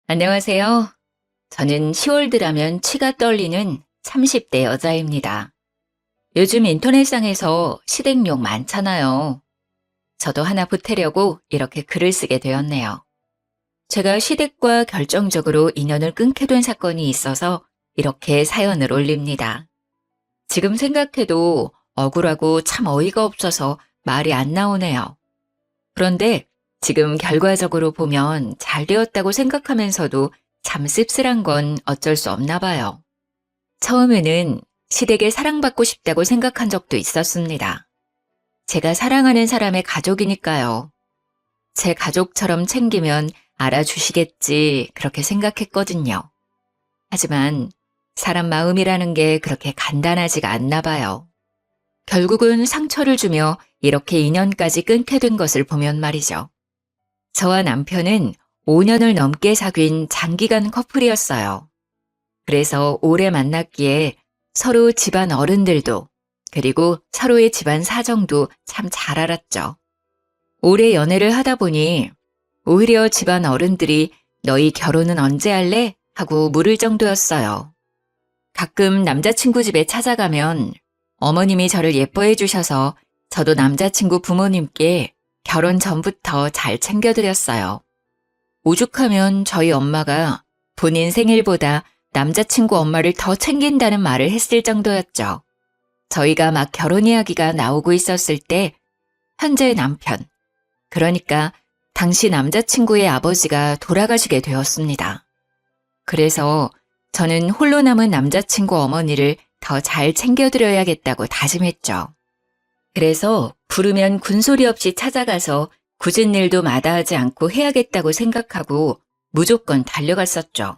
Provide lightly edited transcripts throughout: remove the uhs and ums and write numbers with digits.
안녕하세요. 저는 10월드라면 치가 떨리는 30대 여자입니다. 요즘 인터넷상에서 시댁욕 많잖아요. 저도 하나 보태려고 이렇게 글을 쓰게 되었네요. 제가 시댁과 결정적으로 인연을 끊게 된 사건이 있어서 이렇게 사연을 올립니다. 지금 생각해도 억울하고 참 어이가 없어서 말이 안 나오네요. 그런데 지금 결과적으로 보면 잘 되었다고 생각하면서도 참 씁쓸한 건 어쩔 수 없나 봐요. 처음에는 시댁에 사랑받고 싶다고 생각한 적도 있었습니다. 제가 사랑하는 사람의 가족이니까요. 제 가족처럼 챙기면 알아주시겠지 그렇게 생각했거든요. 하지만 사람 마음이라는 게 그렇게 간단하지가 않나 봐요. 결국은 상처를 주며 이렇게 인연까지 끊게 된 것을 보면 말이죠. 저와 남편은 5년을 넘게 사귄 장기간 커플이었어요. 그래서 오래 만났기에 서로 집안 어른들도 그리고 서로의 집안 사정도 참 잘 알았죠. 오래 연애를 하다 보니 오히려 집안 어른들이 너희 결혼은 언제 할래? 하고 물을 정도였어요. 가끔 남자친구 집에 찾아가면 어머님이 저를 예뻐해 주셔서 저도 남자친구 부모님께 결혼 전부터 잘 챙겨드렸어요. 오죽하면 저희 엄마가 본인 생일보다 남자친구 엄마를 더 챙긴다는 말을 했을 정도였죠. 저희가 막 결혼 이야기가 나오고 있었을 때 현재 남편, 그러니까 당시 남자친구의 아버지가 돌아가시게 되었습니다. 그래서 저는 홀로 남은 남자친구 어머니를 더 잘 챙겨드려야겠다고 다짐했죠. 그래서 부르면 군소리 없이 찾아가서 굳은 일도 마다하지 않고 해야겠다고 생각하고 무조건 달려갔었죠.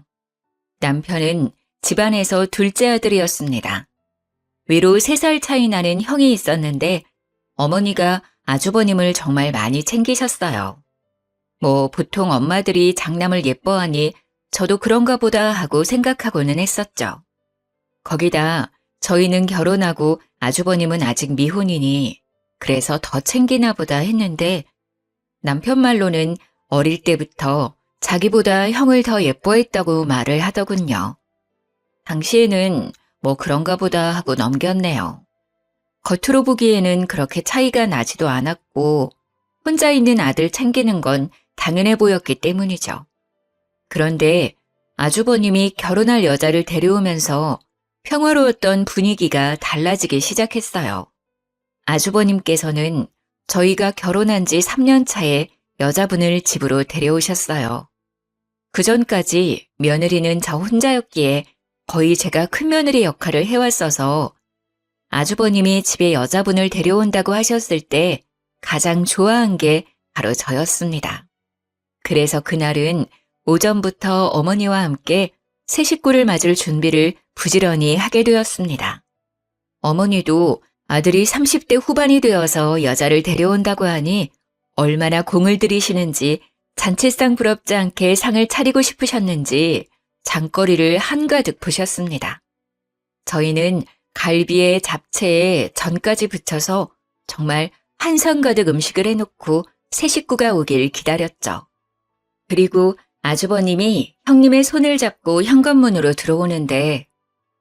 남편은 집안에서 둘째 아들이었습니다. 위로 3살 차이 나는 형이 있었는데 어머니가 아주버님을 정말 많이 챙기셨어요. 보통 엄마들이 장남을 예뻐하니 저도 그런가 보다 하고 생각하고는 했었죠. 거기다 저희는 결혼하고 아주버님은 아직 미혼이니 그래서 더 챙기나 보다 했는데 남편 말로는 어릴 때부터 자기보다 형을 더 예뻐했다고 말을 하더군요. 당시에는 그런가 보다 하고 넘겼네요. 겉으로 보기에는 그렇게 차이가 나지도 않았고 혼자 있는 아들 챙기는 건 당연해 보였기 때문이죠. 그런데 아주버님이 결혼할 여자를 데려오면서 평화로웠던 분위기가 달라지기 시작했어요. 아주버님께서는 저희가 결혼한 지 3년 차에 여자분을 집으로 데려오셨어요. 그전까지 며느리는 저 혼자였기에 거의 제가 큰며느리 역할을 해왔어서 아주버님이 집에 여자분을 데려온다고 하셨을 때 가장 좋아한 게 바로 저였습니다. 그래서 그날은 오전부터 어머니와 함께 새 식구를 맞을 준비를 부지런히 하게 되었습니다. 어머니도 아들이 30대 후반이 되어서 여자를 데려온다고 하니 얼마나 공을 들이시는지 잔치상 부럽지 않게 상을 차리고 싶으셨는지 장거리를 한가득 푸셨습니다. 저희는 갈비에 잡채에 전까지 붙여서 정말 한상 가득 음식을 해놓고 새 식구가 오길 기다렸죠. 그리고 아주버님이 형님의 손을 잡고 현관문으로 들어오는데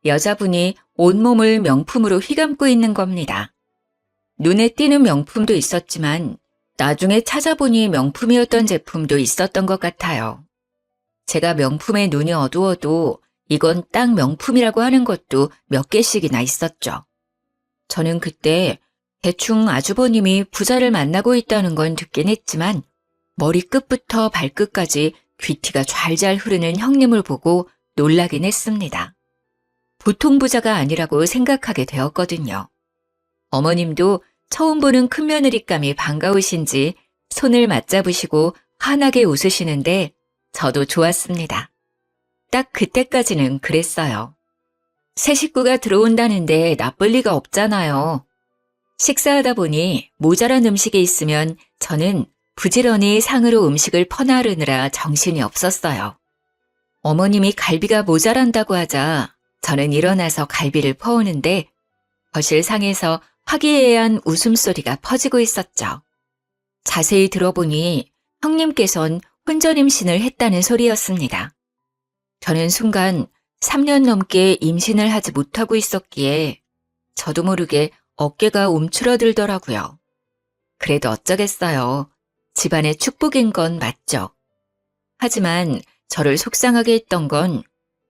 여자분이 온몸을 명품으로 휘감고 있는 겁니다. 눈에 띄는 명품도 있었지만 나중에 찾아보니 명품이었던 제품도 있었던 것 같아요. 제가 명품에 눈이 어두워도 이건 딱 명품이라고 하는 것도 몇 개씩이나 있었죠. 저는 그때 대충 아주버님이 부자를 만나고 있다는 건 듣긴 했지만 머리끝부터 발끝까지 귀티가 좔좔 흐르는 형님을 보고 놀라긴 했습니다. 보통 부자가 아니라고 생각하게 되었거든요. 어머님도 처음 보는 큰며느리감이 반가우신지 손을 맞잡으시고 환하게 웃으시는데 저도 좋았습니다. 딱 그때까지는 그랬어요. 새 식구가 들어온다는데 나쁠 리가 없잖아요. 식사하다 보니 모자란 음식이 있으면 저는 부지런히 상으로 음식을 퍼나르느라 정신이 없었어요. 어머님이 갈비가 모자란다고 하자 저는 일어나서 갈비를 퍼오는데 거실 상에서 화기애애한 웃음소리가 퍼지고 있었죠. 자세히 들어보니 형님께선 혼전 임신을 했다는 소리였습니다. 저는 순간 3년 넘게 임신을 하지 못하고 있었기에 저도 모르게 어깨가 움츠러들더라고요. 그래도 어쩌겠어요. 집안의 축복인 건 맞죠. 하지만 저를 속상하게 했던 건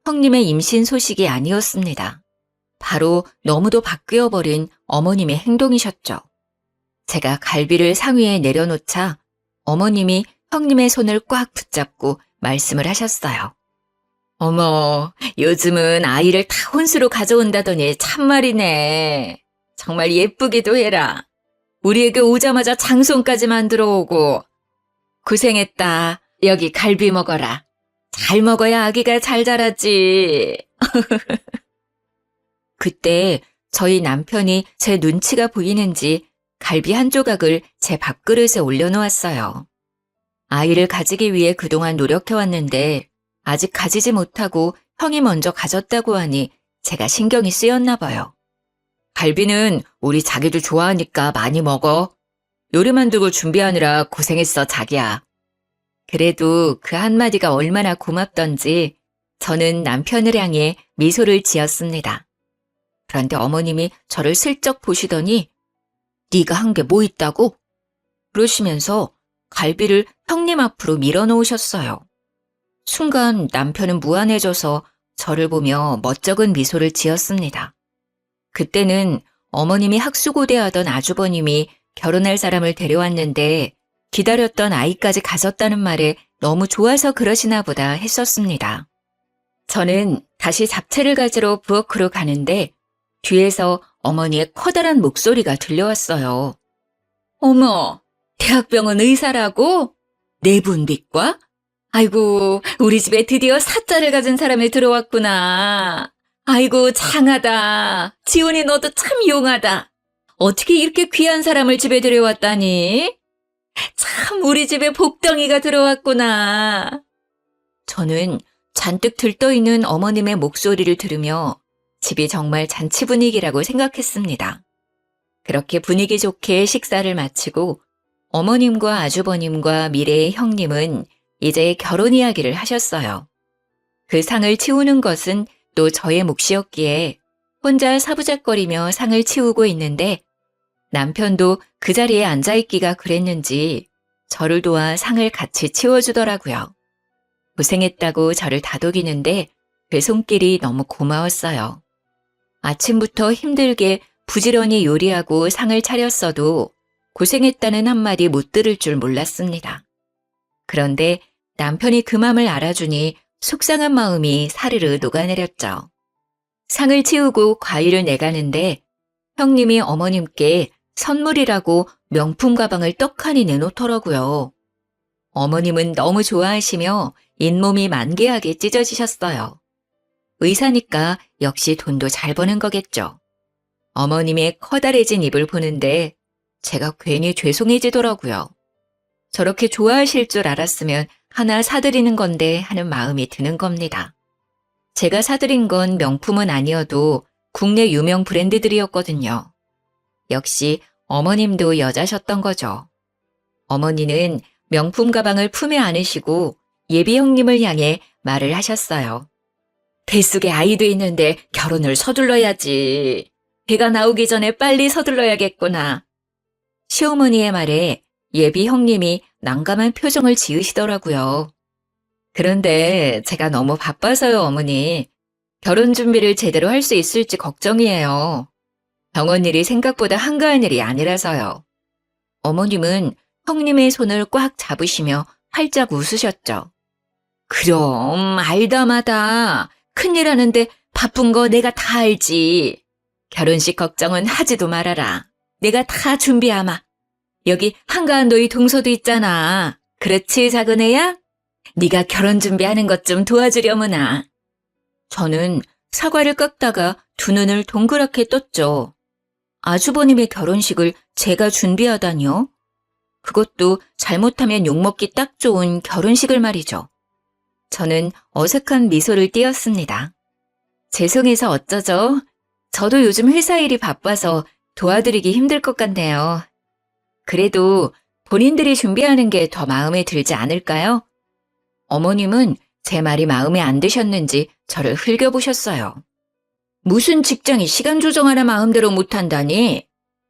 형님의 임신 소식이 아니었습니다. 바로 너무도 바뀌어버린 어머님의 행동이셨죠. 제가 갈비를 상위에 내려놓자 어머님이 형님의 손을 꽉 붙잡고 말씀을 하셨어요. 어머, 요즘은 아이를 다 혼수로 가져온다더니 참말이네. 정말 예쁘기도 해라. 우리에게 오자마자 장손까지 만들어 오고. 고생했다. 여기 갈비 먹어라. 잘 먹어야 아기가 잘 자라지. 그때 저희 남편이 제 눈치가 보이는지 갈비 한 조각을 제 밥그릇에 올려놓았어요. 아이를 가지기 위해 그동안 노력해왔는데 아직 가지지 못하고 형이 먼저 가졌다고 하니 제가 신경이 쓰였나 봐요. 갈비는 우리 자기도 좋아하니까 많이 먹어. 요리 만들고 준비하느라 고생했어, 자기야. 그래도 그 한마디가 얼마나 고맙던지 저는 남편을 향해 미소를 지었습니다. 그런데 어머님이 저를 슬쩍 보시더니 네가 한 게 뭐 있다고? 그러시면서 갈비를 형님 앞으로 밀어놓으셨어요. 순간 남편은 무안해져서 저를 보며 멋쩍은 미소를 지었습니다. 그때는 어머님이 학수고대하던 아주버님이 결혼할 사람을 데려왔는데 기다렸던 아이까지 가졌다는 말에 너무 좋아서 그러시나 보다 했었습니다. 저는 다시 잡채를 가지러 부엌으로 가는데 뒤에서 어머니의 커다란 목소리가 들려왔어요. 어머, 대학병원 의사라고? 내분비과? 아이고, 우리 집에 드디어 사자를 가진 사람이 들어왔구나. 아이고, 장하다. 지훈이 너도 참 용하다. 어떻게 이렇게 귀한 사람을 집에 들여왔다니? 참 우리 집에 복덩이가 들어왔구나. 저는 잔뜩 들떠있는 어머님의 목소리를 들으며 집이 정말 잔치 분위기라고 생각했습니다. 그렇게 분위기 좋게 식사를 마치고 어머님과 아주버님과 미래의 형님은 이제 결혼 이야기를 하셨어요. 그 상을 치우는 것은 또 저의 몫이었기에 혼자 사부작거리며 상을 치우고 있는데 남편도 그 자리에 앉아있기가 그랬는지 저를 도와 상을 같이 치워주더라고요. 고생했다고 저를 다독이는데 그 손길이 너무 고마웠어요. 아침부터 힘들게 부지런히 요리하고 상을 차렸어도 고생했다는 한마디 못 들을 줄 몰랐습니다. 그런데 남편이 그 맘을 알아주니 속상한 마음이 사르르 녹아내렸죠. 상을 치우고 과일을 내가는데 형님이 어머님께 선물이라고 명품 가방을 떡하니 내놓더라고요. 어머님은 너무 좋아하시며 잇몸이 만개하게 찢어지셨어요. 의사니까 역시 돈도 잘 버는 거겠죠. 어머님의 커다래진 입을 보는데 제가 괜히 죄송해지더라고요. 저렇게 좋아하실 줄 알았으면 하나 사드리는 건데 하는 마음이 드는 겁니다. 제가 사드린 건 명품은 아니어도 국내 유명 브랜드들이었거든요. 역시 어머님도 여자셨던 거죠. 어머니는 명품 가방을 품에 안으시고 예비 형님을 향해 말을 하셨어요. 뱃속에 아이도 있는데 결혼을 서둘러야지. 배가 나오기 전에 빨리 서둘러야겠구나. 시어머니의 말에 예비 형님이 난감한 표정을 지으시더라고요. 그런데 제가 너무 바빠서요, 어머니. 결혼 준비를 제대로 할 수 있을지 걱정이에요. 병원 일이 생각보다 한가한 일이 아니라서요. 어머님은 형님의 손을 꽉 잡으시며 활짝 웃으셨죠. 그럼 알다마다 큰일 하는데 바쁜 거 내가 다 알지. 결혼식 걱정은 하지도 말아라. 내가 다 준비하마. 여기 한가한 너희 동서도 있잖아. 그렇지, 작은 애야? 네가 결혼 준비하는 것 좀 도와주려무나. 저는 사과를 깎다가 두 눈을 동그랗게 떴죠. 아주버님의 결혼식을 제가 준비하다니요? 그것도 잘못하면 욕먹기 딱 좋은 결혼식을 말이죠. 저는 어색한 미소를 띄었습니다. 죄송해서 어쩌죠? 저도 요즘 회사 일이 바빠서 도와드리기 힘들 것 같네요. 그래도 본인들이 준비하는 게 더 마음에 들지 않을까요? 어머님은 제 말이 마음에 안 드셨는지 저를 흘겨보셨어요. 무슨 직장이 시간 조정 하나 마음대로 못한다니?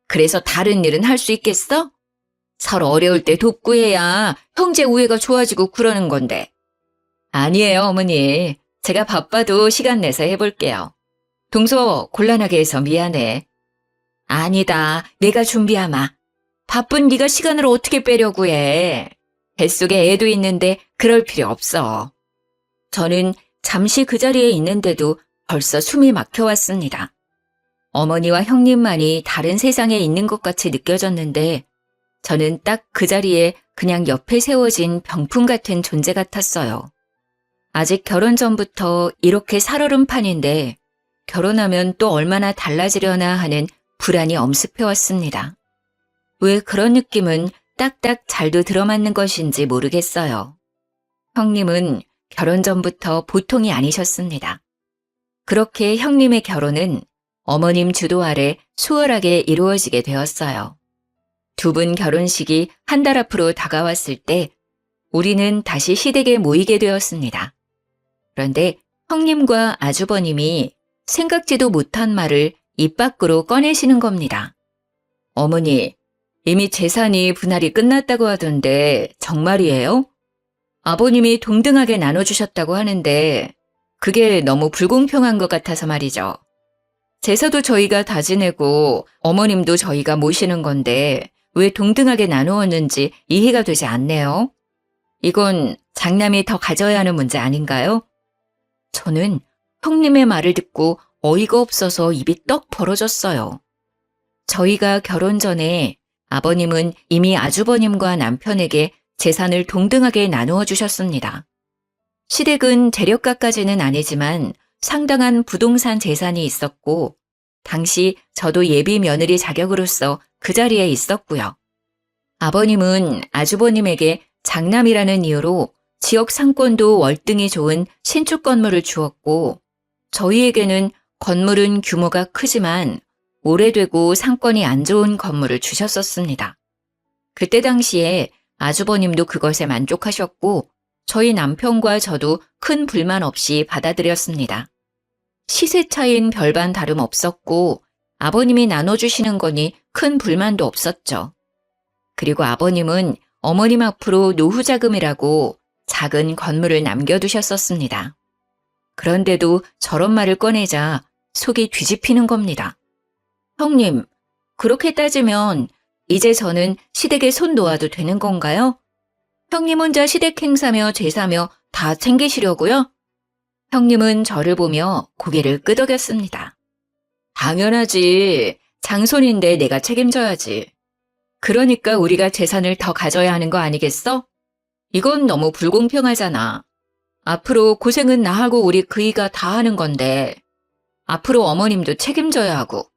그래서 다른 일은 할 수 있겠어? 서로 어려울 때 돕고 해야 형제 우애가 좋아지고 그러는 건데. 아니에요, 어머니. 제가 바빠도 시간 내서 해볼게요. 동서 곤란하게 해서 미안해. 아니다, 내가 준비하마. 바쁜 네가 시간을 어떻게 빼려고 해. 뱃속에 애도 있는데 그럴 필요 없어. 저는 잠시 그 자리에 있는데도 벌써 숨이 막혀왔습니다. 어머니와 형님만이 다른 세상에 있는 것 같이 느껴졌는데 저는 딱 그 자리에 그냥 옆에 세워진 병풍 같은 존재 같았어요. 아직 결혼 전부터 이렇게 살얼음판인데 결혼하면 또 얼마나 달라지려나 하는 불안이 엄습해왔습니다. 왜 그런 느낌은 딱딱 잘도 들어맞는 것인지 모르겠어요. 형님은 결혼 전부터 보통이 아니셨습니다. 그렇게 형님의 결혼은 어머님 주도 아래 수월하게 이루어지게 되었어요. 두 분 결혼식이 한 달 앞으로 다가왔을 때 우리는 다시 시댁에 모이게 되었습니다. 그런데 형님과 아주버님이 생각지도 못한 말을 입 밖으로 꺼내시는 겁니다. 어머니, 이미 재산이 분할이 끝났다고 하던데 정말이에요? 아버님이 동등하게 나눠주셨다고 하는데 그게 너무 불공평한 것 같아서 말이죠. 제사도 저희가 다 지내고 어머님도 저희가 모시는 건데 왜 동등하게 나누었는지 이해가 되지 않네요. 이건 장남이 더 가져야 하는 문제 아닌가요? 저는 형님의 말을 듣고 어이가 없어서 입이 떡 벌어졌어요. 저희가 결혼 전에 아버님은 이미 아주버님과 남편에게 재산을 동등하게 나누어 주셨습니다. 시댁은 재력가까지는 아니지만 상당한 부동산 재산이 있었고 당시 저도 예비 며느리 자격으로서 그 자리에 있었고요. 아버님은 아주버님에게 장남이라는 이유로 지역 상권도 월등히 좋은 신축 건물을 주었고 저희에게는 건물은 규모가 크지만 오래되고 상권이 안 좋은 건물을 주셨었습니다. 그때 당시에 아주버님도 그것에 만족하셨고 저희 남편과 저도 큰 불만 없이 받아들였습니다. 시세 차이는 별반 다름 없었고 아버님이 나눠주시는 거니 큰 불만도 없었죠. 그리고 아버님은 어머님 앞으로 노후자금이라고 작은 건물을 남겨두셨었습니다. 그런데도 저런 말을 꺼내자 속이 뒤집히는 겁니다. 형님, 그렇게 따지면 이제 저는 시댁에 손 놓아도 되는 건가요? 형님 혼자 시댁 행사며 제사며 다 챙기시려고요? 형님은 저를 보며 고개를 끄덕였습니다. 당연하지. 장손인데 내가 책임져야지. 그러니까 우리가 재산을 더 가져야 하는 거 아니겠어? 이건 너무 불공평하잖아. 앞으로 고생은 나하고 우리 그이가 다 하는 건데 앞으로 어머님도 책임져야 하고.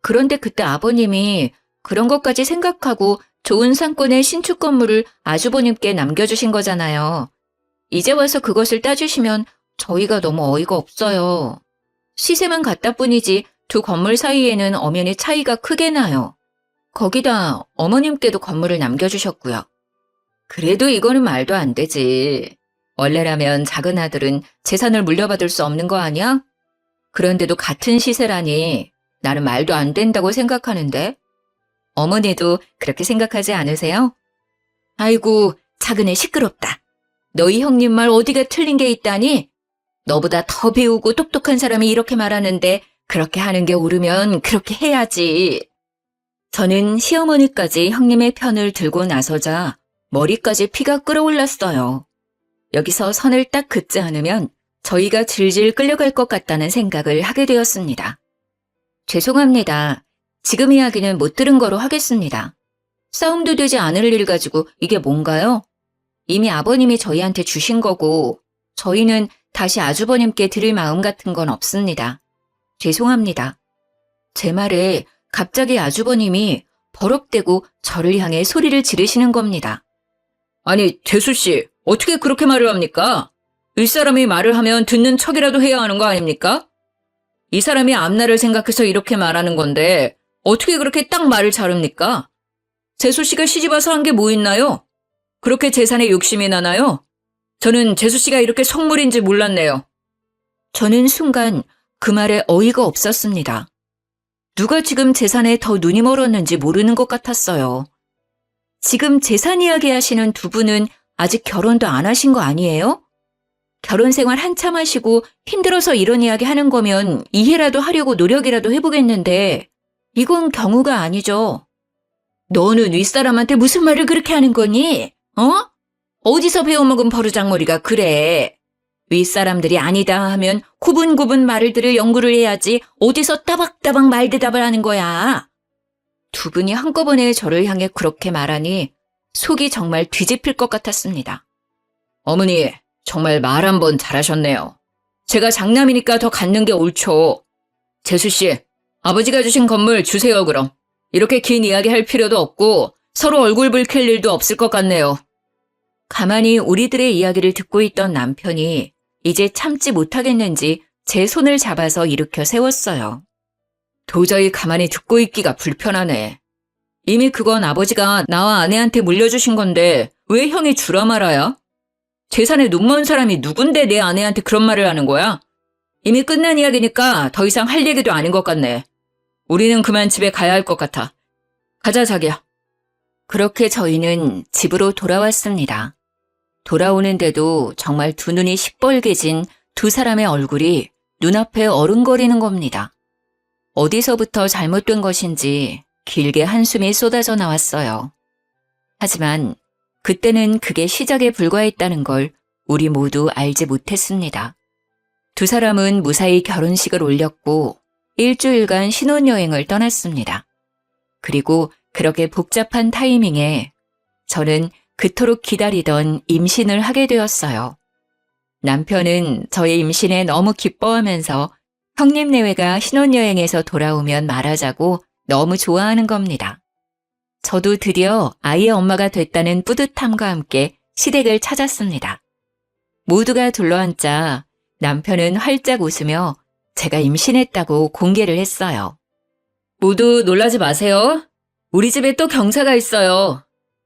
그런데 그때 아버님이 그런 것까지 생각하고 좋은 상권의 신축 건물을 아주버님께 남겨주신 거잖아요. 이제 와서 그것을 따주시면 저희가 너무 어이가 없어요. 시세만 같다 뿐이지 두 건물 사이에는 엄연히 차이가 크게 나요. 거기다 어머님께도 건물을 남겨주셨고요. 그래도 이거는 말도 안 되지. 원래라면 작은 아들은 재산을 물려받을 수 없는 거 아니야? 그런데도 같은 시세라니 나는 말도 안 된다고 생각하는데. 어머니도 그렇게 생각하지 않으세요? 아이고, 작은 애 시끄럽다. 너희 형님 말 어디가 틀린 게 있다니? 너보다 더 배우고 똑똑한 사람이 이렇게 말하는데 그렇게 하는 게 옳으면 그렇게 해야지. 저는 시어머니까지 형님의 편을 들고 나서자 머리까지 피가 끓어올랐어요. 여기서 선을 딱 긋지 않으면 저희가 질질 끌려갈 것 같다는 생각을 하게 되었습니다. 죄송합니다. 지금 이야기는 못 들은 거로 하겠습니다. 싸움도 되지 않을 일 가지고 이게 뭔가요? 이미 아버님이 저희한테 주신 거고 저희는 다시 아주버님께 드릴 마음 같은 건 없습니다. 죄송합니다. 제 말에 갑자기 아주버님이 버럭대고 저를 향해 소리를 지르시는 겁니다. 아니, 재수씨, 어떻게 그렇게 말을 합니까? 윗사람이 말을 하면 듣는 척이라도 해야 하는 거 아닙니까? 이 사람이 앞날을 생각해서 이렇게 말하는 건데 어떻게 그렇게 딱 말을 자릅니까? 재수씨가 시집와서 한 게 뭐 있나요? 그렇게 재산에 욕심이 나나요? 저는 재수 씨가 이렇게 속물인지 몰랐네요. 저는 순간 그 말에 어이가 없었습니다. 누가 지금 재산에 더 눈이 멀었는지 모르는 것 같았어요. 지금 재산 이야기 하시는 두 분은 아직 결혼도 안 하신 거 아니에요? 결혼 생활 한참 하시고 힘들어서 이런 이야기 하는 거면 이해라도 하려고 노력이라도 해보겠는데 이건 경우가 아니죠. 너는 윗사람한테 무슨 말을 그렇게 하는 거니? 어디서 배워먹은 버르장머리가 그래. 윗사람들이 아니다 하면 구분구분 말을 들을 연구를 해야지 어디서 따박따박 말대답을 하는 거야. 두 분이 한꺼번에 저를 향해 그렇게 말하니 속이 정말 뒤집힐 것 같았습니다. 어머니, 정말 말 한 번 잘하셨네요. 제가 장남이니까 더 갖는 게 옳죠. 재수씨, 아버지가 주신 건물 주세요 그럼. 이렇게 긴 이야기 할 필요도 없고 서로 얼굴 붉힐 일도 없을 것 같네요. 가만히 우리들의 이야기를 듣고 있던 남편이 이제 참지 못하겠는지 제 손을 잡아서 일으켜 세웠어요. 도저히 가만히 듣고 있기가 불편하네. 이미 그건 아버지가 나와 아내한테 물려주신 건데 왜 형이 주라 말아야? 재산에 눈먼 사람이 누군데 내 아내한테 그런 말을 하는 거야? 이미 끝난 이야기니까 더 이상 할 얘기도 아닌 것 같네. 우리는 그만 집에 가야 할 것 같아. 가자, 자기야. 그렇게 저희는 집으로 돌아왔습니다. 돌아오는데도 정말 두 눈이 시뻘개진 두 사람의 얼굴이 눈앞에 어른거리는 겁니다. 어디서부터 잘못된 것인지 길게 한숨이 쏟아져 나왔어요. 하지만 그때는 그게 시작에 불과했다는 걸 우리 모두 알지 못했습니다. 두 사람은 무사히 결혼식을 올렸고 일주일간 신혼여행을 떠났습니다. 그리고 그렇게 복잡한 타이밍에 저는 그토록 기다리던 임신을 하게 되었어요. 남편은 저의 임신에 너무 기뻐하면서 형님 내외가 신혼여행에서 돌아오면 말하자고 너무 좋아하는 겁니다. 저도 드디어 아이의 엄마가 됐다는 뿌듯함과 함께 시댁을 찾았습니다. 모두가 둘러앉자 남편은 활짝 웃으며 제가 임신했다고 공개를 했어요. 모두 놀라지 마세요. 우리 집에 또 경사가 있어요.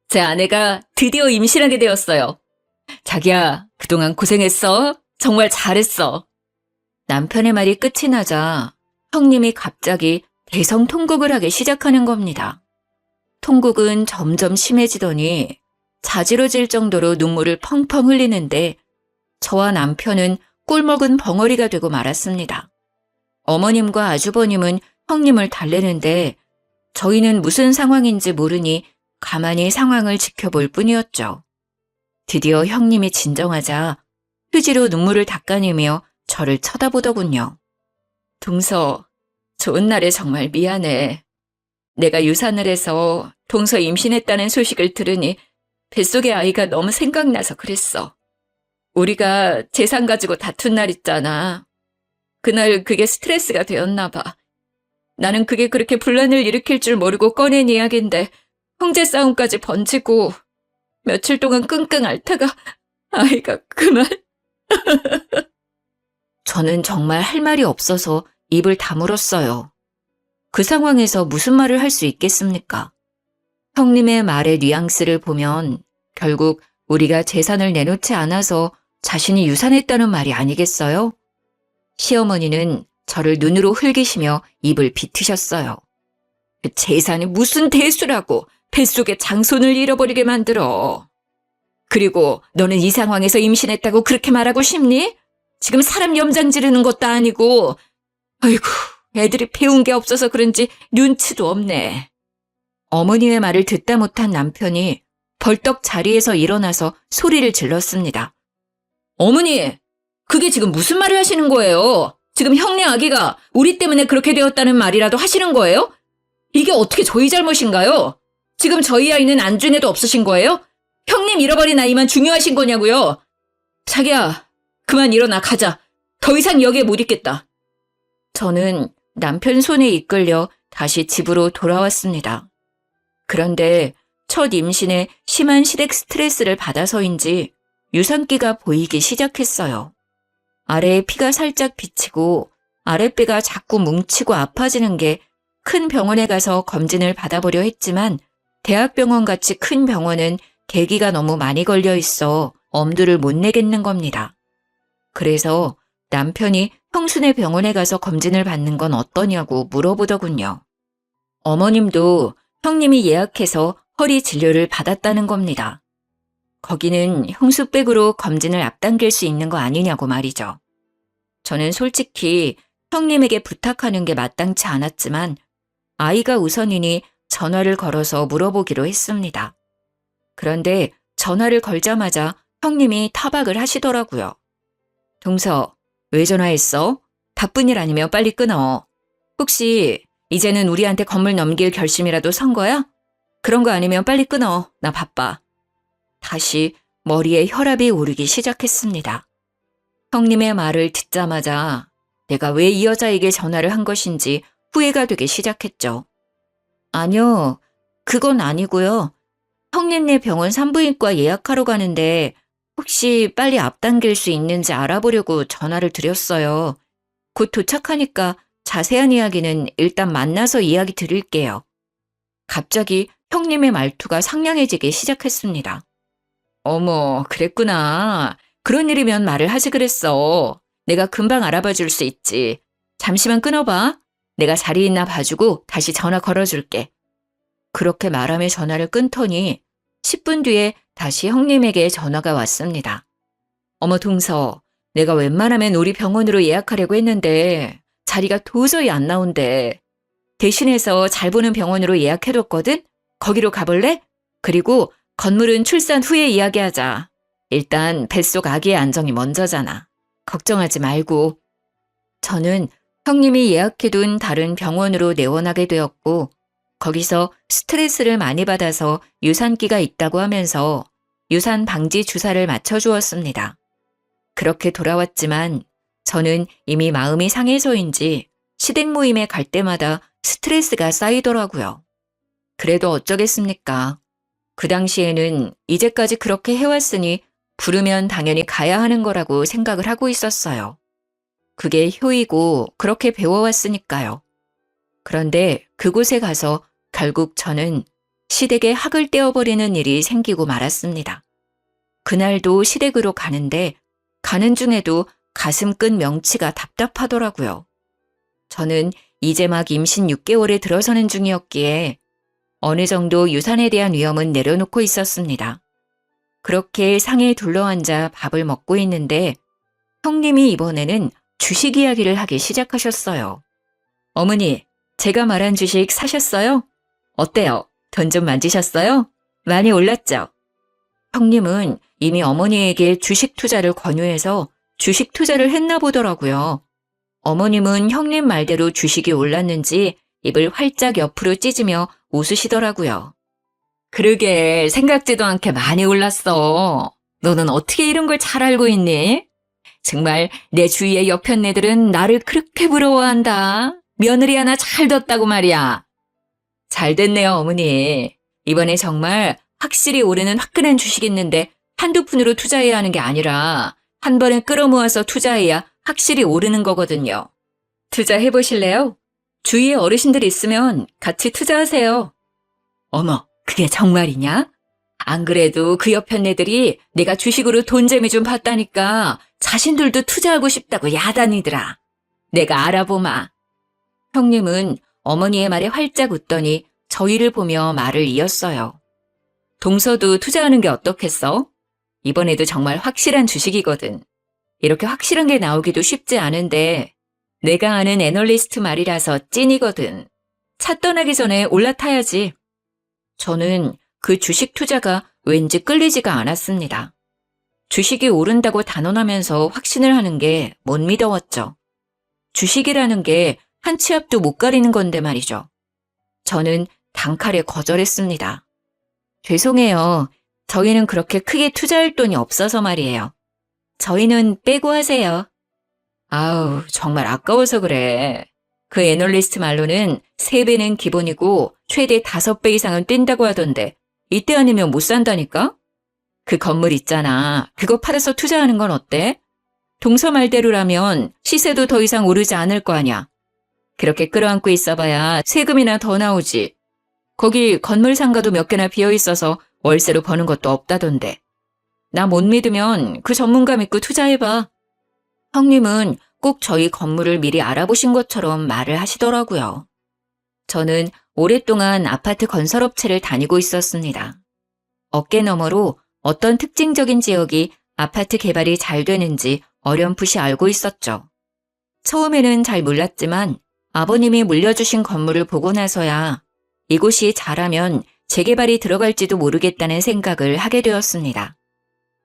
제 아내가 드디어 임신하게 되었어요. 자기야, 그동안 고생했어. 정말 잘했어. 남편의 말이 끝이 나자 형님이 갑자기 대성통곡을 하기 시작하는 겁니다. 통곡은 점점 심해지더니 자지러질 정도로 눈물을 펑펑 흘리는데 저와 남편은 꿀먹은 벙어리가 되고 말았습니다. 어머님과 아주버님은 형님을 달래는데 저희는 무슨 상황인지 모르니 가만히 상황을 지켜볼 뿐이었죠. 드디어 형님이 진정하자 휴지로 눈물을 닦아내며 저를 쳐다보더군요. 동서, 좋은 날에 정말 미안해. 내가 유산을 해서 동서 임신했다는 소식을 들으니 뱃속의 아이가 너무 생각나서 그랬어. 우리가 재산 가지고 다툰 날 있잖아. 그날 그게 스트레스가 되었나 봐. 나는 그게 그렇게 분란을 일으킬 줄 모르고 꺼낸 이야기인데 형제 싸움까지 번지고 며칠 동안 끙끙 앓다가 아이가 그만. 저는 정말 할 말이 없어서 입을 다물었어요. 그 상황에서 무슨 말을 할 수 있겠습니까? 형님의 말의 뉘앙스를 보면 결국 우리가 재산을 내놓지 않아서 자신이 유산했다는 말이 아니겠어요? 시어머니는 저를 눈으로 흘기시며 입을 비트셨어요. 재산이 무슨 대수라고 뱃속에 장손을 잃어버리게 만들어. 그리고 너는 이 상황에서 임신했다고 그렇게 말하고 싶니? 지금 사람 염장 지르는 것도 아니고. 아이고, 애들이 배운 게 없어서 그런지 눈치도 없네. 어머니의 말을 듣다 못한 남편이 벌떡 자리에서 일어나서 소리를 질렀습니다. 어머니, 그게 지금 무슨 말을 하시는 거예요? 지금 형네 아기가 우리 때문에 그렇게 되었다는 말이라도 하시는 거예요? 이게 어떻게 저희 잘못인가요? 지금 저희 아이는 안중에도 없으신 거예요? 형님 잃어버린 아이만 중요하신 거냐고요? 자기야, 그만 일어나 가자. 더 이상 여기에 못 있겠다. 저는 남편 손에 이끌려 다시 집으로 돌아왔습니다. 그런데 첫 임신에 심한 시댁 스트레스를 받아서인지 유산기가 보이기 시작했어요. 아래에 피가 살짝 비치고 아랫배가 자꾸 뭉치고 아파지는 게 큰 병원에 가서 검진을 받아보려 했지만 대학병원 같이 큰 병원은 대기가 너무 많이 걸려 있어 엄두를 못 내겠는 겁니다. 그래서 남편이 형수네 병원에 가서 검진을 받는 건 어떠냐고 물어보더군요. 어머님도 형님이 예약해서 허리 진료를 받았다는 겁니다. 거기는 형수백으로 검진을 앞당길 수 있는 거 아니냐고 말이죠. 저는 솔직히 형님에게 부탁하는 게 마땅치 않았지만 아이가 우선이니 전화를 걸어서 물어보기로 했습니다. 그런데 전화를 걸자마자 형님이 타박을 하시더라고요. 동서, 왜 전화했어? 바쁜 일 아니면 빨리 끊어. 혹시 이제는 우리한테 건물 넘길 결심이라도 선 거야? 그런 거 아니면 빨리 끊어. 나 바빠. 다시 머리에 혈압이 오르기 시작했습니다. 형님의 말을 듣자마자 내가 왜 이 여자에게 전화를 한 것인지 후회가 되기 시작했죠. 아니요, 그건 아니고요. 형님네 병원 산부인과 예약하러 가는데 혹시 빨리 앞당길 수 있는지 알아보려고 전화를 드렸어요. 곧 도착하니까 자세한 이야기는 일단 만나서 이야기 드릴게요. 갑자기 형님의 말투가 상냥해지기 시작했습니다. 어머, 그랬구나. 그런 일이면 말을 하지 그랬어. 내가 금방 알아봐 줄 수 있지. 잠시만 끊어봐. 내가 자리 있나 봐주고 다시 전화 걸어줄게. 그렇게 말하며 전화를 끊더니 10분 뒤에 다시 형님에게 전화가 왔습니다. 어머 동서, 내가 웬만하면 우리 병원으로 예약하려고 했는데 자리가 도저히 안 나온대. 대신해서 잘 보는 병원으로 예약해뒀거든? 거기로 가볼래? 그리고 건물은 출산 후에 이야기하자. 일단 뱃속 아기의 안정이 먼저잖아. 걱정하지 말고. 저는 형님이 예약해둔 다른 병원으로 내원하게 되었고 거기서 스트레스를 많이 받아서 유산기가 있다고 하면서 유산 방지 주사를 맞춰주었습니다. 그렇게 돌아왔지만 저는 이미 마음이 상해서인지 시댁 모임에 갈 때마다 스트레스가 쌓이더라고요. 그래도 어쩌겠습니까? 그 당시에는 이제까지 그렇게 해왔으니 부르면 당연히 가야 하는 거라고 생각을 하고 있었어요. 그게 효이고 그렇게 배워왔으니까요. 그런데 그곳에 가서 결국 저는 시댁에 학을 떼어버리는 일이 생기고 말았습니다. 그날도 시댁으로 가는데 가는 중에도 가슴 끈 명치가 답답하더라고요. 저는 이제 막 임신 6개월에 들어서는 중이었기에 어느 정도 유산에 대한 위험은 내려놓고 있었습니다. 그렇게 상에 둘러앉아 밥을 먹고 있는데 형님이 이번에는 주식 이야기를 하기 시작하셨어요. 어머니, 제가 말한 주식 사셨어요? 어때요? 돈 좀 만지셨어요? 많이 올랐죠? 형님은 이미 어머니에게 주식 투자를 권유해서 주식 투자를 했나 보더라고요. 어머님은 형님 말대로 주식이 올랐는지 입을 활짝 옆으로 찢으며 웃으시더라고요. 그러게 생각지도 않게 많이 올랐어. 너는 어떻게 이런 걸 잘 알고 있니? 정말 내 주위의 여편네들은 나를 그렇게 부러워한다. 며느리 하나 잘 뒀다고 말이야. 잘 됐네요, 어머니. 이번에 정말 확실히 오르는 화끈한 주식 있는데 한두 푼으로 투자해야 하는 게 아니라 한 번에 끌어모아서 투자해야 확실히 오르는 거거든요. 투자해보실래요? 주위에 어르신들 있으면 같이 투자하세요. 어머, 그게 정말이냐? 안 그래도 그 여편네들이 내가 주식으로 돈재미 좀 봤다니까 자신들도 투자하고 싶다고 야단이더라. 내가 알아보마. 형님은 어머니의 말에 활짝 웃더니 저희를 보며 말을 이었어요. 동서도 투자하는 게 어떻겠어? 이번에도 정말 확실한 주식이거든. 이렇게 확실한 게 나오기도 쉽지 않은데 내가 아는 애널리스트 말이라서 찐이거든. 차 떠나기 전에 올라타야지. 저는 그 주식 투자가 왠지 끌리지가 않았습니다. 주식이 오른다고 단언하면서 확신을 하는 게 못 믿어왔죠. 주식이라는 게 한 치 앞도 못 가리는 건데 말이죠. 저는 단칼에 거절했습니다. 죄송해요. 저희는 그렇게 크게 투자할 돈이 없어서 말이에요. 저희는 빼고 하세요. 아우, 정말 아까워서 그래. 그 애널리스트 말로는 3배는 기본이고 최대 5배 이상은 뛴다고 하던데 이때 아니면 못 산다니까? 그 건물 있잖아. 그거 팔아서 투자하는 건 어때? 동서 말대로라면 시세도 더 이상 오르지 않을 거 아냐. 그렇게 끌어안고 있어봐야 세금이나 더 나오지. 거기 건물 상가도 몇 개나 비어있어서 월세로 버는 것도 없다던데. 나 못 믿으면 그 전문가 믿고 투자해봐. 형님은 꼭 저희 건물을 미리 알아보신 것처럼 말을 하시더라고요. 저는 오랫동안 아파트 건설업체를 다니고 있었습니다. 어깨너머로 어떤 특징적인 지역이 아파트 개발이 잘 되는지 어렴풋이 알고 있었죠. 처음에는 잘 몰랐지만 아버님이 물려주신 건물을 보고 나서야 이곳이 잘하면 재개발이 들어갈지도 모르겠다는 생각을 하게 되었습니다.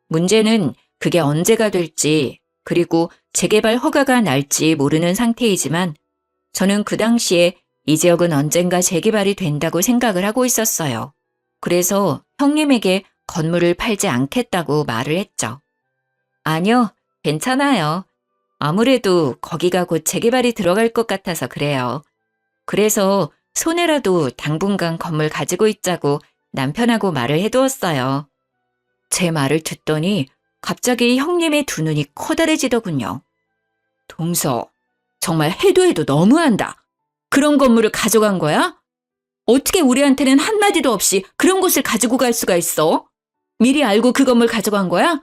문제는 그게 언제가 될지 그리고 재개발 허가가 날지 모르는 상태이지만 저는 그 당시에 이 지역은 언젠가 재개발이 된다고 생각을 하고 있었어요. 그래서 형님에게 건물을 팔지 않겠다고 말을 했죠. 아니요, 괜찮아요. 아무래도 거기가 곧 재개발이 들어갈 것 같아서 그래요. 그래서 손해라도 당분간 건물 가지고 있자고 남편하고 말을 해두었어요. 제 말을 듣더니 갑자기 형님의 두 눈이 커다래지더군요. 동서, 정말 해도 너무한다. 그런 건물을 가져간 거야? 어떻게 우리한테는 한마디도 없이 그런 곳을 가지고 갈 수가 있어? 미리 알고 그 건물 가져간 거야?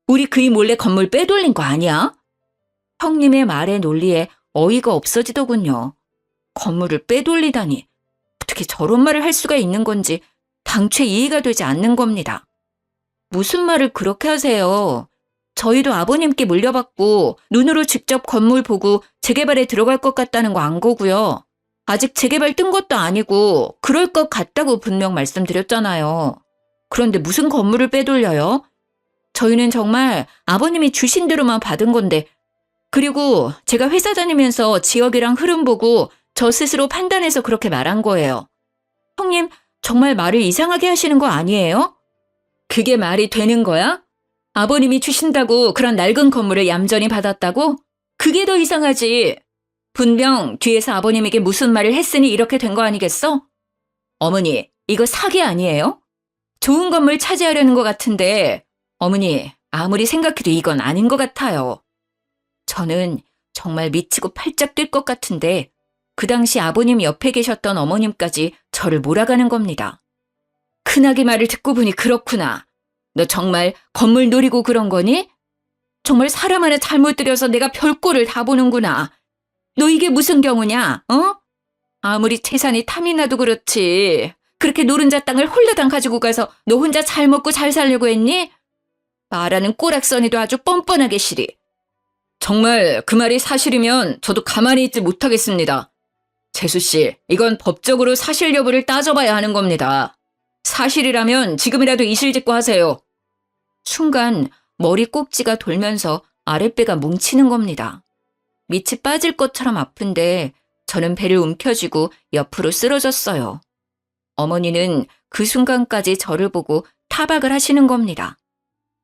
우리 그이 몰래 건물 빼돌린 거 아니야? 형님의 말에 논리에 어이가 없어지더군요. 건물을 빼돌리다니 어떻게 저런 말을 할 수가 있는 건지 당최 이해가 되지 않는 겁니다. 무슨 말을 그렇게 하세요? 저희도 아버님께 물려받고 눈으로 직접 건물 보고 재개발에 들어갈 것 같다는 거 안 거고요. 아직 재개발 뜬 것도 아니고 그럴 것 같다고 분명 말씀드렸잖아요. 그런데 무슨 건물을 빼돌려요? 저희는 정말 아버님이 주신 대로만 받은 건데 그리고 제가 회사 다니면서 지역이랑 흐름 보고 저 스스로 판단해서 그렇게 말한 거예요. 형님 정말 말을 이상하게 하시는 거 아니에요? 그게 말이 되는 거야? 아버님이 주신다고 그런 낡은 건물을 얌전히 받았다고? 그게 더 이상하지. 분명 뒤에서 아버님에게 무슨 말을 했으니 이렇게 된 거 아니겠어? 어머니, 이거 사기 아니에요? 좋은 건물 차지하려는 것 같은데 어머니, 아무리 생각해도 이건 아닌 것 같아요. 저는 정말 미치고 팔짝 뛸 것 같은데 그 당시 아버님 옆에 계셨던 어머님까지 저를 몰아가는 겁니다. 큰아기 말을 듣고 보니 그렇구나. 너 정말 건물 노리고 그런 거니? 정말 사람 하나 잘못 들여서 내가 별꼴을 다 보는구나. 너 이게 무슨 경우냐, 어? 아무리 재산이 탐이 나도 그렇지. 그렇게 노른자 땅을 홀라당 가지고 가서 너 혼자 잘 먹고 잘 살려고 했니? 말하는 꼬락서니도 아주 뻔뻔하게 시리. 정말 그 말이 사실이면 저도 가만히 있지 못하겠습니다. 재수씨, 이건 법적으로 사실 여부를 따져봐야 하는 겁니다. 사실이라면 지금이라도 이실직고 하세요. 순간 머리 꼭지가 돌면서 아랫배가 뭉치는 겁니다. 밑이 빠질 것처럼 아픈데 저는 배를 움켜쥐고 옆으로 쓰러졌어요. 어머니는 그 순간까지 저를 보고 타박을 하시는 겁니다.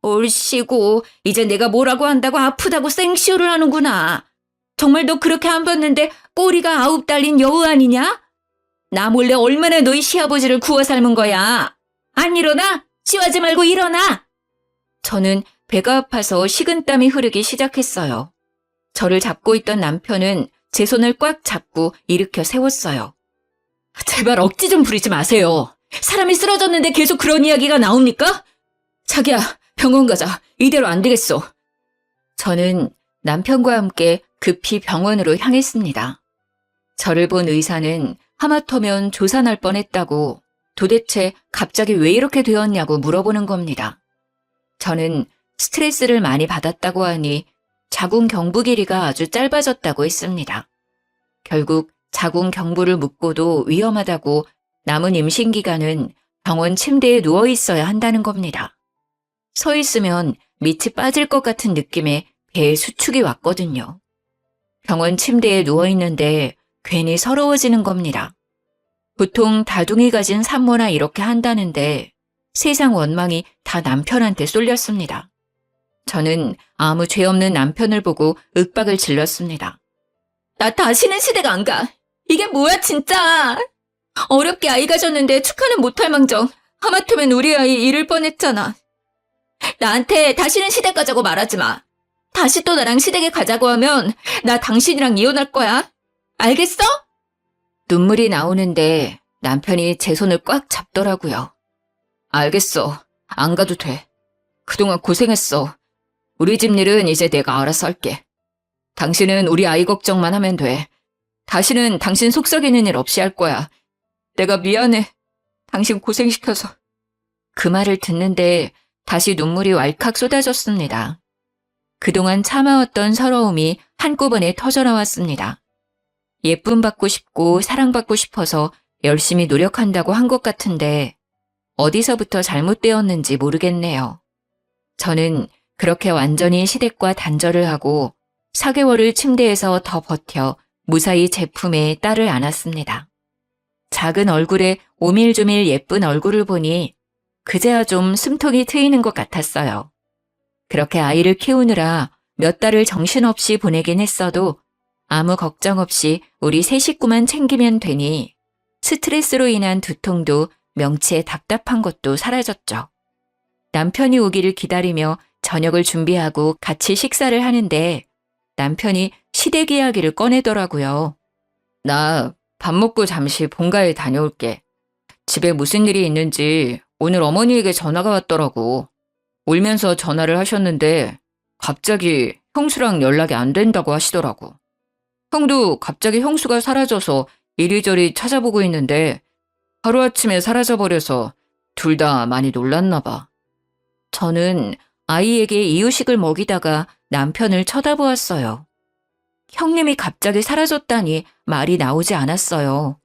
옳시고 이제 내가 뭐라고 한다고 아프다고 생쇼를 하는구나. 정말 너 그렇게 안 봤는데 꼬리가 9 달린 여우 아니냐? 나 몰래 얼마나 너희 시아버지를 구워 삶은 거야. 안 일어나? 씨하지 말고 일어나. 저는 배가 아파서 식은땀이 흐르기 시작했어요. 저를 잡고 있던 남편은 제 손을 꽉 잡고 일으켜 세웠어요. 제발 억지 좀 부리지 마세요. 사람이 쓰러졌는데 계속 그런 이야기가 나옵니까? 자기야, 병원 가자. 이대로 안 되겠어. 저는 남편과 함께 급히 병원으로 향했습니다. 저를 본 의사는 하마터면 조산할 뻔했다고 도대체 갑자기 왜 이렇게 되었냐고 물어보는 겁니다. 저는 스트레스를 많이 받았다고 하니 자궁 경부 길이가 아주 짧아졌다고 했습니다. 결국 자궁 경부를 묶고도 위험하다고 남은 임신 기간은 병원 침대에 누워 있어야 한다는 겁니다. 서 있으면 밑이 빠질 것 같은 느낌에 배에 수축이 왔거든요. 병원 침대에 누워 있는데 괜히 서러워지는 겁니다. 보통 다둥이 가진 산모나 이렇게 한다는데 세상 원망이 다 남편한테 쏠렸습니다. 저는 아무 죄 없는 남편을 보고 윽박을 질렀습니다. 나 다시는 시댁 안 가. 이게 뭐야 진짜. 어렵게 아이 가졌는데 축하는 못할 망정 하마터면 우리 아이 잃을 뻔했잖아. 나한테 다시는 시댁 가자고 말하지 마. 다시 또 나랑 시댁에 가자고 하면 나 당신이랑 이혼할 거야. 알겠어? 눈물이 나오는데 남편이 제 손을 꽉 잡더라고요. 알겠어. 안 가도 돼. 그동안 고생했어. 우리 집 일은 이제 내가 알아서 할게. 당신은 우리 아이 걱정만 하면 돼. 다시는 당신 속썩이는 일 없이 할 거야. 내가 미안해. 당신 고생시켜서. 그 말을 듣는데 다시 눈물이 왈칵 쏟아졌습니다. 그동안 참아왔던 서러움이 한꺼번에 터져나왔습니다. 예쁨 받고 싶고 사랑받고 싶어서 열심히 노력한다고 한 것 같은데 어디서부터 잘못되었는지 모르겠네요. 저는 그렇게 완전히 시댁과 단절을 하고 4개월을 침대에서 더 버텨 무사히 제 품에 딸을 안았습니다. 작은 얼굴에 오밀조밀 예쁜 얼굴을 보니 그제야 좀 숨통이 트이는 것 같았어요. 그렇게 아이를 키우느라 몇 달을 정신없이 보내긴 했어도 아무 걱정 없이 우리 세 식구만 챙기면 되니 스트레스로 인한 두통도 명치에 답답한 것도 사라졌죠. 남편이 오기를 기다리며 저녁을 준비하고 같이 식사를 하는데 남편이 시댁 이야기를 꺼내더라고요. 나 밥 먹고 잠시 본가에 다녀올게. 집에 무슨 일이 있는지 오늘 어머니에게 전화가 왔더라고. 울면서 전화를 하셨는데 갑자기 형수랑 연락이 안 된다고 하시더라고. 형도 갑자기 형수가 사라져서 이리저리 찾아보고 있는데 하루아침에 사라져버려서 둘 다 많이 놀랐나 봐. 저는 아이에게 이유식을 먹이다가 남편을 쳐다보았어요. 형님이 갑자기 사라졌다니 말이 나오지 않았어요.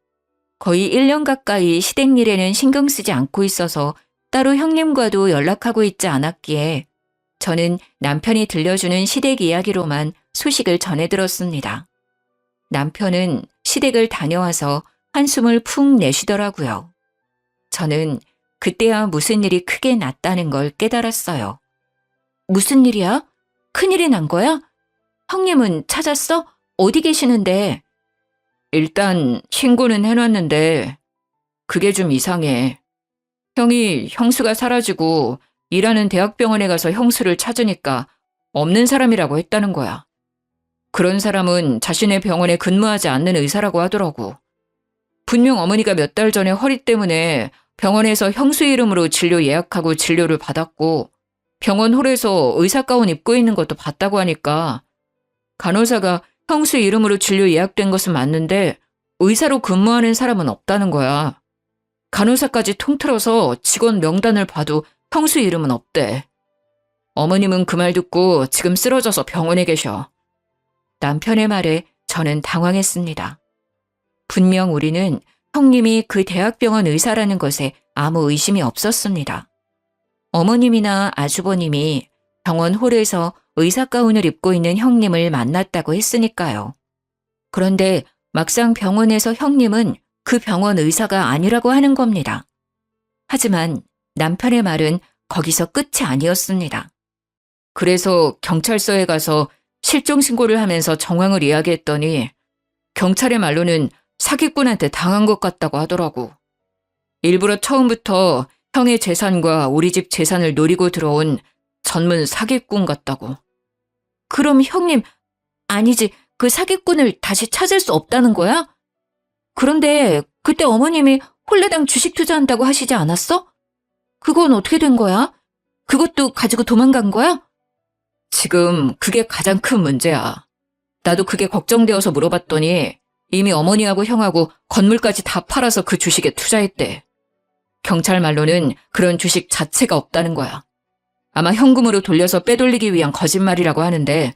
거의 1년 가까이 시댁 일에는 신경 쓰지 않고 있어서 따로 형님과도 연락하고 있지 않았기에 저는 남편이 들려주는 시댁 이야기로만 소식을 전해 들었습니다. 남편은 시댁을 다녀와서 한숨을 푹 내쉬더라고요. 저는 그때야 무슨 일이 크게 났다는 걸 깨달았어요. 무슨 일이야? 큰일이 난 거야? 형님은 찾았어? 어디 계시는데? 일단 신고는 해놨는데 그게 좀 이상해. 형이 형수가 사라지고 일하는 대학병원에 가서 형수를 찾으니까 없는 사람이라고 했다는 거야. 그런 사람은 자신의 병원에 근무하지 않는 의사라고 하더라고. 분명 어머니가 몇 달 전에 허리 때문에 병원에서 형수 이름으로 진료 예약하고 진료를 받았고 병원 홀에서 의사 가운 입고 있는 것도 봤다고 하니까 간호사가 형수 이름으로 진료 예약된 것은 맞는데 의사로 근무하는 사람은 없다는 거야. 간호사까지 통틀어서 직원 명단을 봐도 형수 이름은 없대. 어머님은 그 말 듣고 지금 쓰러져서 병원에 계셔. 남편의 말에 저는 당황했습니다. 분명 우리는 형님이 그 대학병원 의사라는 것에 아무 의심이 없었습니다. 어머님이나 아주버님이 병원 홀에서 의사 가운을 입고 있는 형님을 만났다고 했으니까요. 그런데 막상 병원에서 형님은 그 병원 의사가 아니라고 하는 겁니다. 하지만 남편의 말은 거기서 끝이 아니었습니다. 그래서 경찰서에 가서 실종 신고를 하면서 정황을 이야기했더니 경찰의 말로는 사기꾼한테 당한 것 같다고 하더라고. 일부러 처음부터 형의 재산과 우리 집 재산을 노리고 들어온 전문 사기꾼 같다고. 그럼 형님, 아니지, 그 사기꾼을 다시 찾을 수 없다는 거야? 그런데 그때 어머님이 홀레당 주식 투자한다고 하시지 않았어? 그건 어떻게 된 거야? 그것도 가지고 도망간 거야? 지금 그게 가장 큰 문제야. 나도 그게 걱정되어서 물어봤더니 이미 어머니하고 형하고 건물까지 다 팔아서 그 주식에 투자했대. 경찰 말로는 그런 주식 자체가 없다는 거야. 아마 현금으로 돌려서 빼돌리기 위한 거짓말이라고 하는데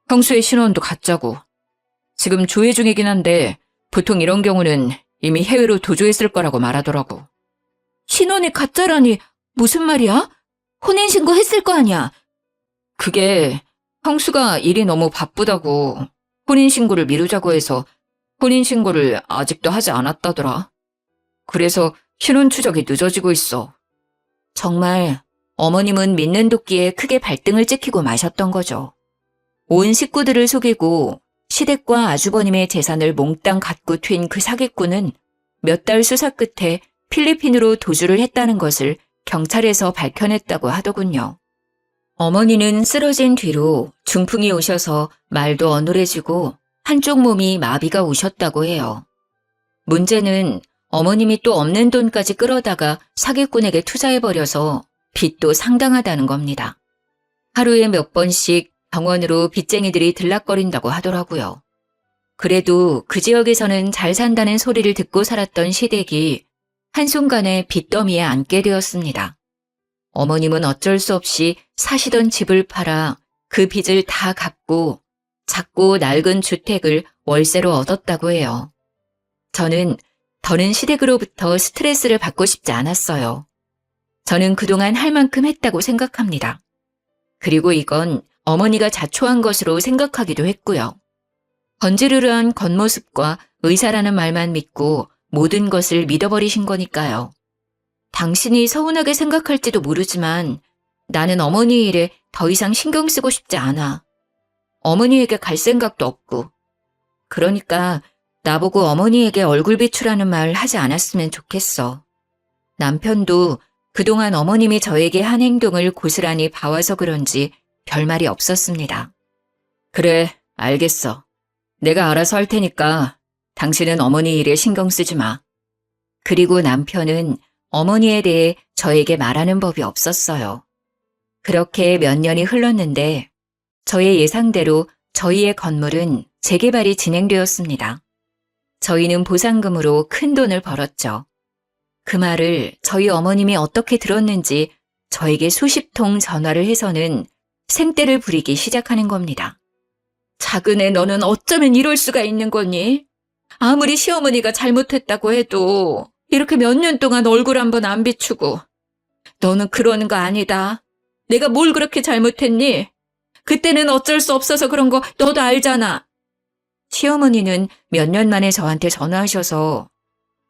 형수의 신원도 가짜고. 지금 조회 중이긴 한데 보통 이런 경우는 이미 해외로 도주했을 거라고 말하더라고. 신원이 가짜라니 무슨 말이야? 혼인신고 했을 거 아니야? 그게 형수가 일이 너무 바쁘다고 혼인신고를 미루자고 해서 혼인신고를 아직도 하지 않았다더라. 그래서 신원 추적이 늦어지고 있어. 정말 어머님은 믿는 도끼에 크게 발등을 찍히고 마셨던 거죠. 온 식구들을 속이고 시댁과 아주버님의 재산을 몽땅 갖고 튄 그 사기꾼은 몇 달 수사 끝에 필리핀으로 도주를 했다는 것을 경찰에서 밝혀냈다고 하더군요. 어머니는 쓰러진 뒤로 중풍이 오셔서 말도 어눌해지고 한쪽 몸이 마비가 오셨다고 해요. 문제는 어머님이 또 없는 돈까지 끌어다가 사기꾼에게 투자해버려서 빚도 상당하다는 겁니다. 하루에 몇 번씩 병원으로 빚쟁이들이 들락거린다고 하더라고요. 그래도 그 지역에서는 잘 산다는 소리를 듣고 살았던 시댁이 한순간에 빚더미에 앉게 되었습니다. 어머님은 어쩔 수 없이 사시던 집을 팔아 그 빚을 다 갚고 작고 낡은 주택을 월세로 얻었다고 해요. 저는 더는 시댁으로부터 스트레스를 받고 싶지 않았어요. 저는 그동안 할 만큼 했다고 생각합니다. 그리고 이건 어머니가 자초한 것으로 생각하기도 했고요. 건지르르한 겉모습과 의사라는 말만 믿고 모든 것을 믿어버리신 거니까요. 당신이 서운하게 생각할지도 모르지만 나는 어머니 일에 더 이상 신경 쓰고 싶지 않아. 어머니에게 갈 생각도 없고. 그러니까 나보고 어머니에게 얼굴 비추라는 말 하지 않았으면 좋겠어. 남편도 그동안 어머님이 저에게 한 행동을 고스란히 봐와서 그런지 별말이 없었습니다. 그래, 알겠어. 내가 알아서 할 테니까 당신은 어머니 일에 신경 쓰지 마. 그리고 남편은 어머니에 대해 저에게 말하는 법이 없었어요. 그렇게 몇 년이 흘렀는데 저의 예상대로 저희의 건물은 재개발이 진행되었습니다. 저희는 보상금으로 큰 돈을 벌었죠. 그 말을 저희 어머님이 어떻게 들었는지 저에게 수십 통 전화를 해서는 생떼를 부리기 시작하는 겁니다. 작은 애 너는 어쩌면 이럴 수가 있는 거니? 아무리 시어머니가 잘못했다고 해도 이렇게 몇 년 동안 얼굴 한번 안 비추고. 너는 그러는 거 아니다. 내가 뭘 그렇게 잘못했니? 그때는 어쩔 수 없어서 그런 거 너도 알잖아. 시어머니는 몇 년 만에 저한테 전화하셔서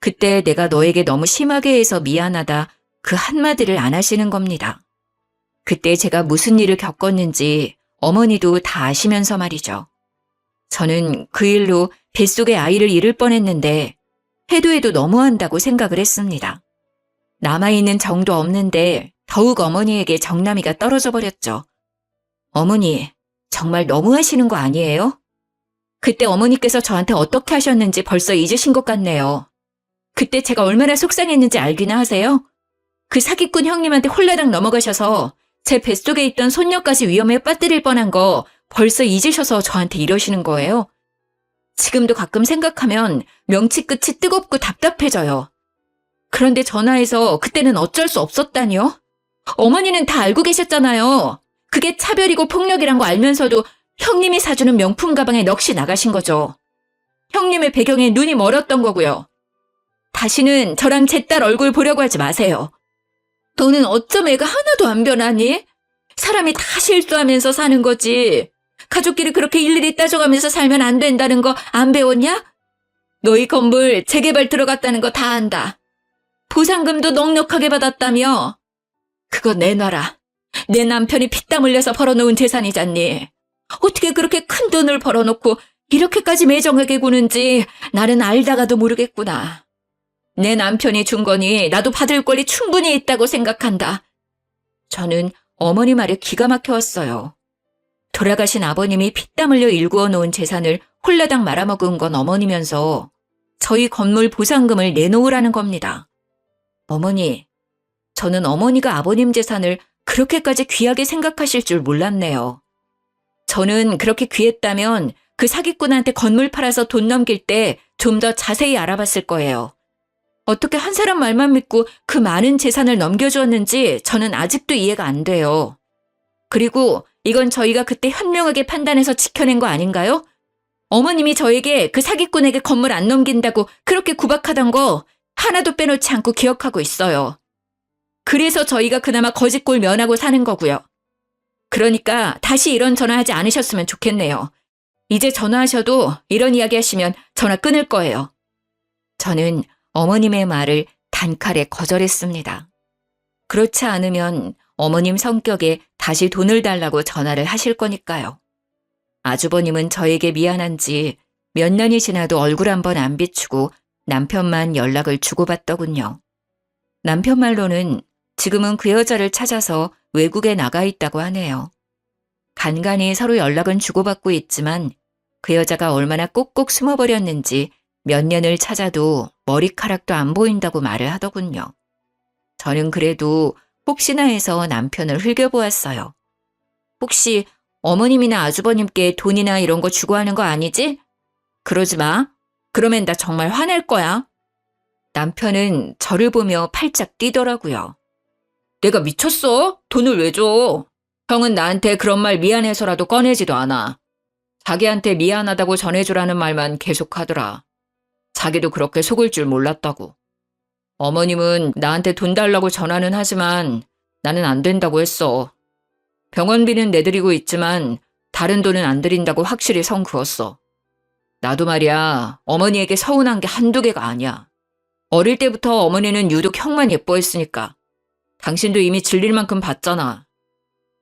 그때 내가 너에게 너무 심하게 해서 미안하다 그 한마디를 안 하시는 겁니다. 그때 제가 무슨 일을 겪었는지 어머니도 다 아시면서 말이죠. 저는 그 일로 뱃속에 아이를 잃을 뻔했는데 해도 너무한다고 생각을 했습니다. 남아있는 정도 없는데 더욱 어머니에게 정남이가 떨어져 버렸죠. 어머니, 정말 너무하시는 거 아니에요? 그때 어머니께서 저한테 어떻게 하셨는지 벌써 잊으신 것 같네요. 그때 제가 얼마나 속상했는지 알기나 하세요? 그 사기꾼 형님한테 홀라당 넘어가셔서 제 뱃속에 있던 손녀까지 위험에 빠뜨릴 뻔한 거 벌써 잊으셔서 저한테 이러시는 거예요? 지금도 가끔 생각하면 명치 끝이 뜨겁고 답답해져요. 그런데 전화해서 그때는 어쩔 수 없었다니요? 어머니는 다 알고 계셨잖아요. 그게 차별이고 폭력이란 거 알면서도 형님이 사주는 명품 가방에 넋이 나가신 거죠. 형님의 배경에 눈이 멀었던 거고요. 다시는 저랑 제 딸 얼굴 보려고 하지 마세요. 너는 어쩜 애가 하나도 안 변하니? 사람이 다 실수하면서 사는 거지. 가족끼리 그렇게 일일이 따져가면서 살면 안 된다는 거 안 배웠냐? 너희 건물 재개발 들어갔다는 거 다 안다. 보상금도 넉넉하게 받았다며. 그거 내놔라. 내 남편이 피땀 흘려서 벌어놓은 재산이잖니. 어떻게 그렇게 큰 돈을 벌어놓고 이렇게까지 매정하게 구는지 나는 알다가도 모르겠구나. 내 남편이 준 거니 나도 받을 권리 충분히 있다고 생각한다. 저는 어머니 말에 기가 막혀왔어요. 돌아가신 아버님이 피땀 흘려 일구어 놓은 재산을 홀라당 말아먹은 건 어머니면서 저희 건물 보상금을 내놓으라는 겁니다. 어머니, 저는 어머니가 아버님 재산을 그렇게까지 귀하게 생각하실 줄 몰랐네요. 저는 그렇게 귀했다면 그 사기꾼한테 건물 팔아서 돈 넘길 때 좀 더 자세히 알아봤을 거예요. 어떻게 한 사람 말만 믿고 그 많은 재산을 넘겨주었는지 저는 아직도 이해가 안 돼요. 그리고 이건 저희가 그때 현명하게 판단해서 지켜낸 거 아닌가요? 어머님이 저에게 그 사기꾼에게 건물 안 넘긴다고 그렇게 구박하던 거 하나도 빼놓지 않고 기억하고 있어요. 그래서 저희가 그나마 거짓골 면하고 사는 거고요. 그러니까 다시 이런 전화하지 않으셨으면 좋겠네요. 이제 전화하셔도 이런 이야기 하시면 전화 끊을 거예요. 저는 어머님의 말을 단칼에 거절했습니다. 그렇지 않으면 어머님 성격에 다시 돈을 달라고 전화를 하실 거니까요. 아주버님은 저에게 미안한지 몇 년이 지나도 얼굴 한 번 안 비추고 남편만 연락을 주고받더군요. 남편 말로는 지금은 그 여자를 찾아서 외국에 나가 있다고 하네요. 간간히 서로 연락은 주고받고 있지만 그 여자가 얼마나 꼭꼭 숨어버렸는지 몇 년을 찾아도 머리카락도 안 보인다고 말을 하더군요. 저는 그래도 혹시나 해서 남편을 흘겨보았어요. 혹시 어머님이나 아주버님께 돈이나 이런 거 주고 하는 거 아니지? 그러지 마. 그러면 나 정말 화낼 거야. 남편은 저를 보며 팔짝 뛰더라고요. 내가 미쳤어? 돈을 왜 줘? 형은 나한테 그런 말 미안해서라도 꺼내지도 않아. 자기한테 미안하다고 전해주라는 말만 계속하더라. 자기도 그렇게 속을 줄 몰랐다고. 어머님은 나한테 돈 달라고 전화는 하지만 나는 안 된다고 했어. 병원비는 내드리고 있지만 다른 돈은 안 드린다고 확실히 선 그었어. 나도 말이야, 어머니에게 서운한 게 한두 개가 아니야. 어릴 때부터 어머니는 유독 형만 예뻐했으니까. 당신도 이미 질릴 만큼 봤잖아.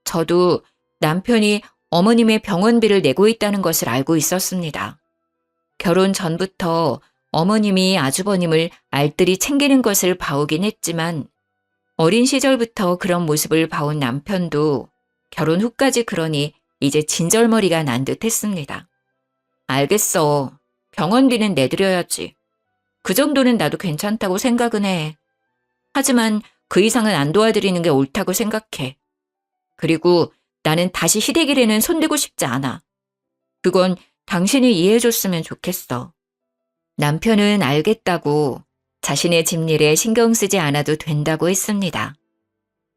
저도 남편이 어머님의 병원비를 내고 있다는 것을 알고 있었습니다. 결혼 전부터 어머님이 아주버님을 알뜰히 챙기는 것을 봐오긴 했지만 어린 시절부터 그런 모습을 봐온 남편도 결혼 후까지 그러니 이제 진절머리가 난 듯 했습니다. 알겠어. 병원비는 내드려야지. 그 정도는 나도 괜찮다고 생각은 해. 하지만 그 이상은 안 도와드리는 게 옳다고 생각해. 그리고 나는 다시 시댁일에는 손대고 싶지 않아. 그건 당신이 이해해줬으면 좋겠어. 남편은 알겠다고 자신의 집일에 신경 쓰지 않아도 된다고 했습니다.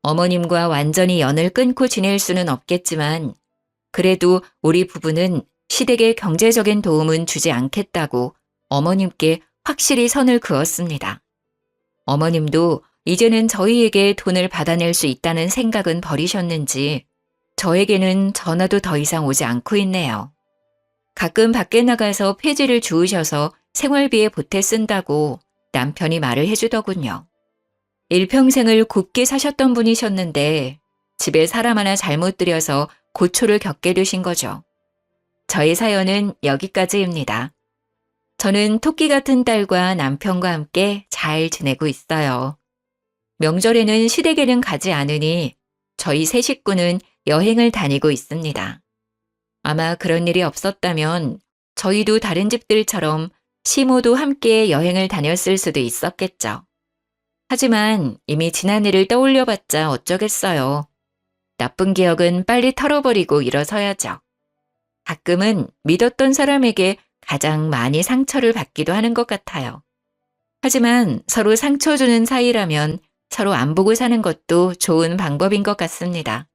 어머님과 완전히 연을 끊고 지낼 수는 없겠지만 그래도 우리 부부는 시댁에 경제적인 도움은 주지 않겠다고 어머님께 확실히 선을 그었습니다. 어머님도 이제는 저희에게 돈을 받아낼 수 있다는 생각은 버리셨는지 저에게는 전화도 더 이상 오지 않고 있네요. 가끔 밖에 나가서 폐지를 주우셔서 생활비에 보태 쓴다고 남편이 말을 해주더군요. 일평생을 곱게 사셨던 분이셨는데 집에 사람 하나 잘못 들여서 고초를 겪게 되신 거죠. 저의 사연은 여기까지입니다. 저는 토끼 같은 딸과 남편과 함께 잘 지내고 있어요. 명절에는 시댁에는 가지 않으니 저희 세 식구는 여행을 다니고 있습니다. 아마 그런 일이 없었다면 저희도 다른 집들처럼 시모도 함께 여행을 다녔을 수도 있었겠죠. 하지만 이미 지난 일을 떠올려봤자 어쩌겠어요. 나쁜 기억은 빨리 털어버리고 일어서야죠. 가끔은 믿었던 사람에게 가장 많이 상처를 받기도 하는 것 같아요. 하지만 서로 상처 주는 사이라면 서로 안 보고 사는 것도 좋은 방법인 것 같습니다.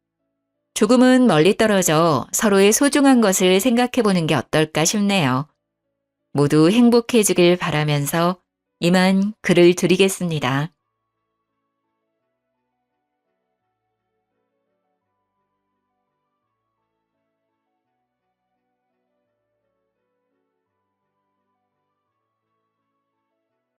조금은 멀리 떨어져 서로의 소중한 것을 생각해 보는 게 어떨까 싶네요. 모두 행복해지길 바라면서 이만 글을 드리겠습니다.